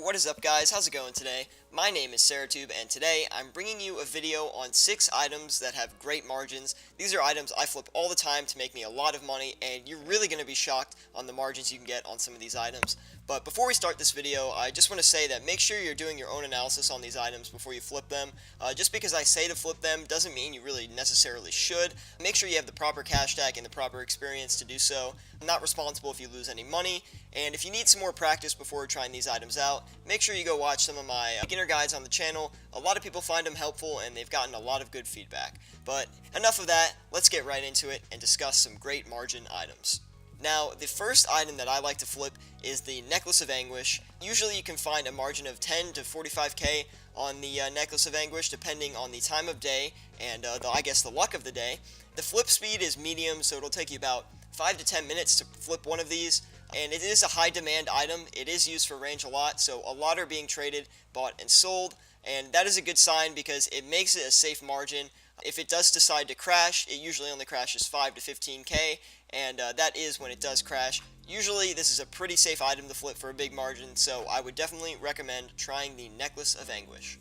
What is up, guys? How's it going today? My name is Syratube, and today I'm bringing you a video on 6 items that have great margins. These are items I flip all the time to make me a lot of money, and you're really going to be shocked on the margins you can get on some of these items. But before we start this video, I just want to say that make sure you're doing your own analysis on these items before you flip them. Just because I say to flip them doesn't mean you really necessarily should. Make sure you have the proper cash stack and the proper experience to do so. I'm not responsible if you lose any money, and if you need some more practice before trying these items out, make sure you go watch some of my beginner guides on the channel. A lot of people find them helpful, and they've gotten a lot of good feedback. But enough of that, let's get right into it and discuss some great margin items. Now, the first item that I like to flip is the Necklace of Anguish. Usually you can find a margin of 10 to 45k on the Necklace of Anguish depending on the time of day and I guess the luck of the day. The flip speed is medium, so it'll take you about 5 to 10 minutes to flip one of these, and it is a high demand item. It is used for range a lot, so a lot are being traded, bought, and sold, and that is a good sign because it makes it a safe margin. If it does decide to crash, it usually only crashes 5 to 15k, and that is when it does crash. Usually this is a pretty safe item to flip for a big margin, so I would definitely recommend trying the Necklace of Anguish.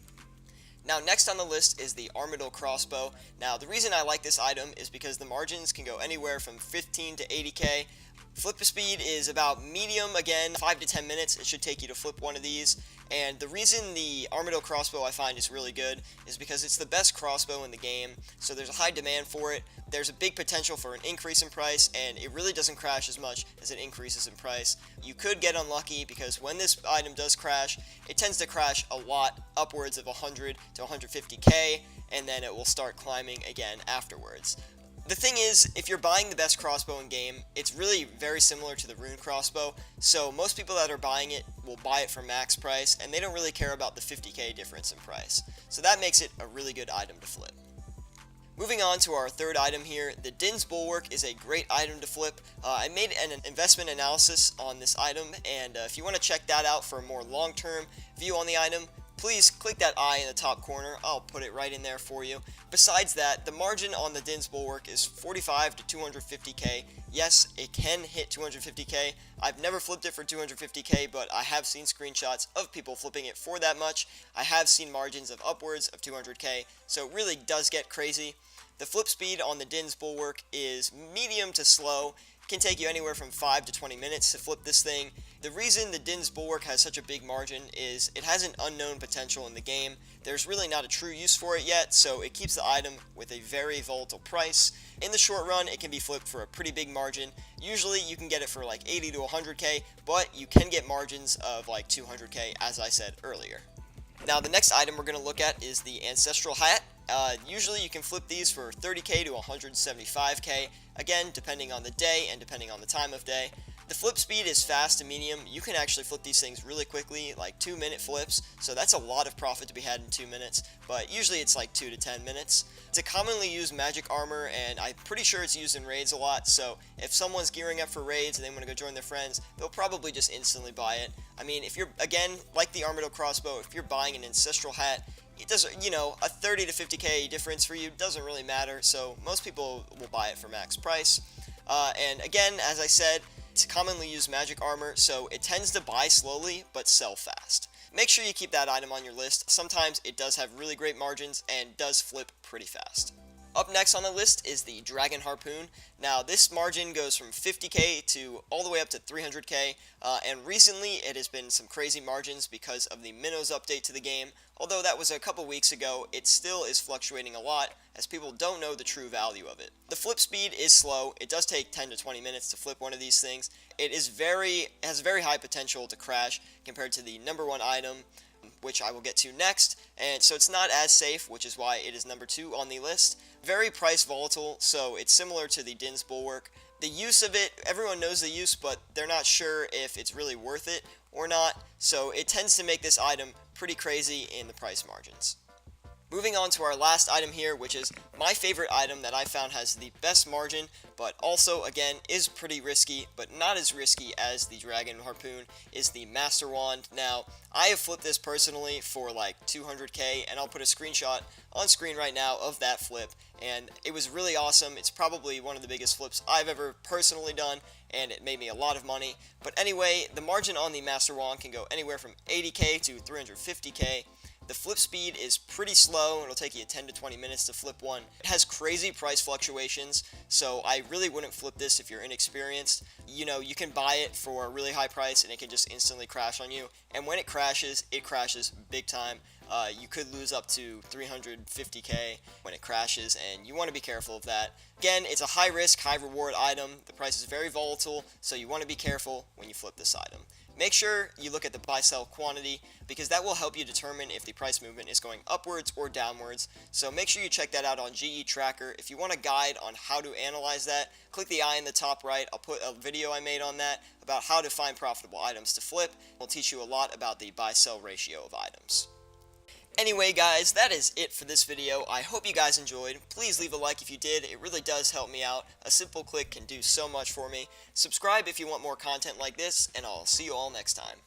Now, next on the list is the Armadillo Crossbow. Now, the reason I like this item is because the margins can go anywhere from 15 to 80k. Flip speed is about medium, again, 5 to 10 minutes it should take you to flip one of these. And the reason the Armadillo Crossbow I find is really good is because it's the best crossbow in the game, so there's a high demand for it. There's a big potential for an increase in price, and it really doesn't crash as much as it increases in price. You could get unlucky because when this item does crash, it tends to crash a lot, upwards of 100 to 150k, and then it will start climbing again afterwards. The thing is, if you're buying the best crossbow in game, it's really very similar to the rune crossbow, so most people that are buying it will buy it for max price, and they don't really care about the 50k difference in price. So that makes it a really good item to flip. Moving on to our third item here, the Din's Bulwark is a great item to flip. I made an investment analysis on this item, and if you want to check that out for a more long-term view on the item, please click that I in the top corner. I'll put it right in there for you. Besides that, the margin on the Din's Bulwark is 45 to 250k. Yes, it can hit 250k. I've never flipped it for 250k, but I have seen screenshots of people flipping it for that much. I have seen margins of upwards of 200k, so it really does get crazy. The flip speed on the Din's Bulwark is medium to slow. It can take you anywhere from 5 to 20 minutes to flip this thing. The reason the Din's Bulwark has such a big margin is it has an unknown potential in the game. There's really not a true use for it yet, so it keeps the item with a very volatile price. In the short run, it can be flipped for a pretty big margin. Usually you can get it for like 80 to 100k, but you can get margins of like 200k, as I said earlier. Now, the next item we're going to look at is the Ancestral Hat. Usually you can flip these for 30k to 175k, again depending on the day and depending on the time of day. The flip speed is fast to medium. You can actually flip these things really quickly, like 2-minute flips, so that's a lot of profit to be had in 2 minutes, but usually it's like 2 to 10 minutes. It's a commonly used magic armor, and I'm pretty sure it's used in raids a lot, so if someone's gearing up for raids and they want to go join their friends, they'll probably just instantly buy it. I mean, if you're, again, like the Armadillo Crossbow, if you're buying an Ancestral Hat, it doesn't, a 30 to 50k difference for you doesn't really matter, so most people will buy it for max price. And again, as I said, it's commonly used magic armor, so it tends to buy slowly but sell fast. Make sure you keep that item on your list. Sometimes it does have really great margins and does flip pretty fast. Up next on the list is the Dragon Harpoon. Now, this margin goes from 50k to all the way up to 300k, and recently it has been some crazy margins because of the Minnows update to the game. Although that was a couple weeks ago, it still is fluctuating a lot as people don't know the true value of it. The flip speed is slow. It does take 10 to 20 minutes to flip one of these things. It has very high potential to crash compared to the number 1 item, which I will get to next, and so it's not as safe, which is why it is number 2 on the list. Very price volatile, so it's similar to the Din's Bulwark. The use of it, everyone knows the use, but they're not sure if it's really worth it or not, so it tends to make this item pretty crazy in the price margins. Moving on to our last item here, which is my favorite item that I found has the best margin, but also, again, is pretty risky, but not as risky as the Dragon Harpoon, is the Master Wand. Now, I have flipped this personally for like 200k, and I'll put a screenshot on screen right now of that flip, and it was really awesome. It's probably one of the biggest flips I've ever personally done, and it made me a lot of money. But anyway, the margin on the Master Wand can go anywhere from 80k to 350k. The flip speed is pretty slow. It'll take you 10 to 20 minutes to flip one. It has crazy price fluctuations, so I really wouldn't flip this if you're inexperienced. You know, you can buy it for a really high price and it can just instantly crash on you. And when it crashes big time. You could lose up to 350k when it crashes, and you want to be careful of that. Again, it's a high risk, high reward item. The price is very volatile, so you want to be careful when you flip this item. Make sure you look at the buy-sell quantity, because that will help you determine if the price movement is going upwards or downwards. So make sure you check that out on GE Tracker. If you want a guide on how to analyze that, click the eye in the top right. I'll put a video I made on that about how to find profitable items to flip. We'll teach you a lot about the buy-sell ratio of items. Anyway guys, that is it for this video. I hope you guys enjoyed. Please leave a like if you did. It really does help me out. A simple click can do so much for me. Subscribe if you want more content like this, and I'll see you all next time.